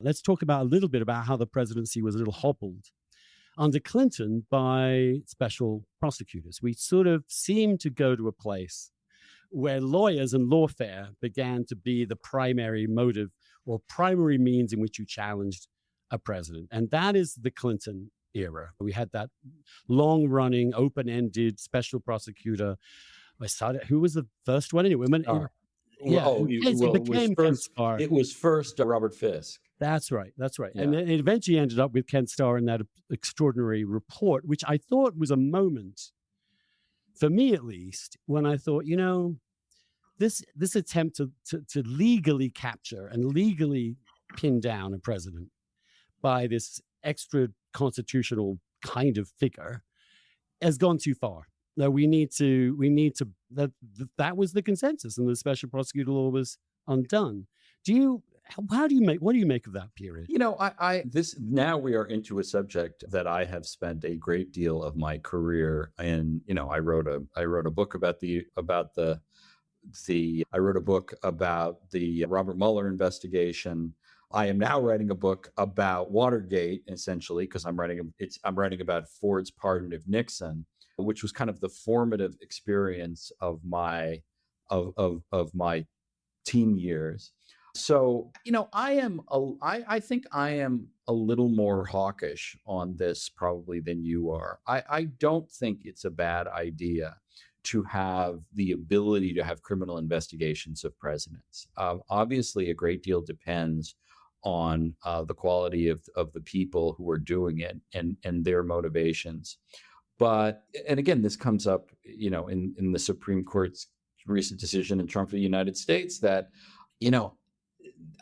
Let's talk about a little bit about how the presidency was a little hobbled under Clinton by special prosecutors. We sort of seemed to go to a place where lawyers and lawfare began to be the primary motive or primary means in which you challenged a president. And that is the Clinton era. We had that long-running, open-ended special prosecutor. Who was the first one anyway? It became Ken Starr. It was first Robert Fisk. That's right. Yeah. And then it eventually ended up with Ken Starr in that extraordinary report, which I thought was a moment, for me at least, when I thought, this attempt to legally capture and legally pin down a president by this extra constitutional kind of figure has gone too far. No, we need to that was the consensus, and the special prosecutor law was undone. What do you make of that period? Now we are into a subject that I have spent a great deal of my career in. I wrote a book about the Robert Mueller investigation. I am now writing a book about Watergate, essentially, because I'm writing about Ford's pardon of Nixon, which was kind of the formative experience of my teen years. So, I think I am a little more hawkish on this probably than you are. I don't think it's a bad idea to have the ability to have criminal investigations of presidents. Obviously, a great deal depends on the quality of the people who are doing it and their motivations. And again, this comes up, in the Supreme Court's recent decision in Trump v. United States that,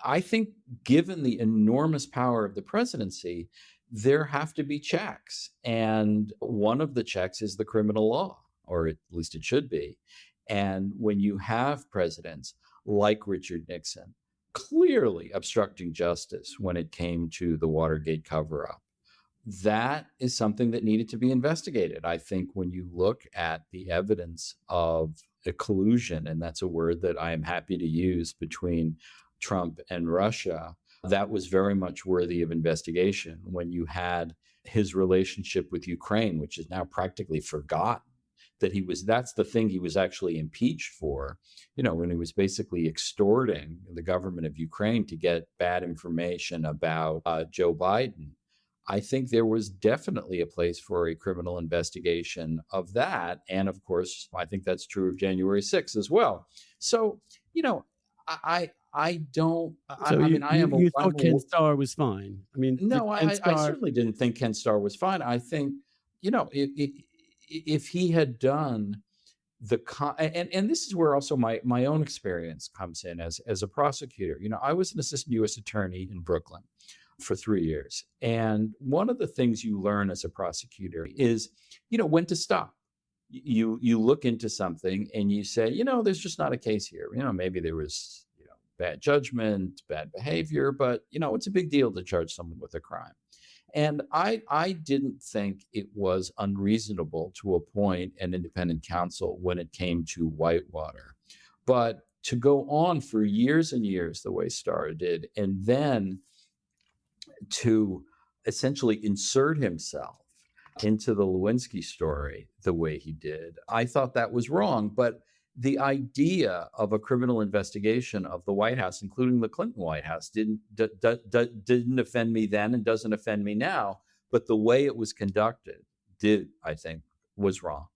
I think given the enormous power of the presidency, there have to be checks. And one of the checks is the criminal law, or at least it should be. And when you have presidents like Richard Nixon clearly obstructing justice when it came to the Watergate cover-up, that is something that needed to be investigated. I think when you look at the evidence of a collusion, and that's a word that I am happy to use, between Trump and Russia, that was very much worthy of investigation. When you had his relationship with Ukraine, which is now practically forgotten, that's the thing he was actually impeached for, when he was basically extorting the government of Ukraine to get bad information about Joe Biden. I think there was definitely a place for a criminal investigation of that. And of course, I think that's true of January 6th as well. So, I don't. You thought Ken Starr was fine. No, I certainly didn't think Ken Starr was fine. I think, if he had done and this is where also my own experience comes in as a prosecutor. I was an assistant U.S. attorney in Brooklyn for 3 years. And one of the things you learn as a prosecutor is, when to stop. You look into something and you say, there's just not a case here. Maybe there was, bad judgment, bad behavior, but, it's a big deal to charge someone with a crime. And I didn't think it was unreasonable to appoint an independent counsel when it came to Whitewater. But to go on for years and years the way Starr did, and then to essentially insert himself into the Lewinsky story the way he did, I thought that was wrong. But the idea of a criminal investigation of the White House, including the Clinton White House, didn't offend me then and doesn't offend me now. But the way it was conducted I think, was wrong.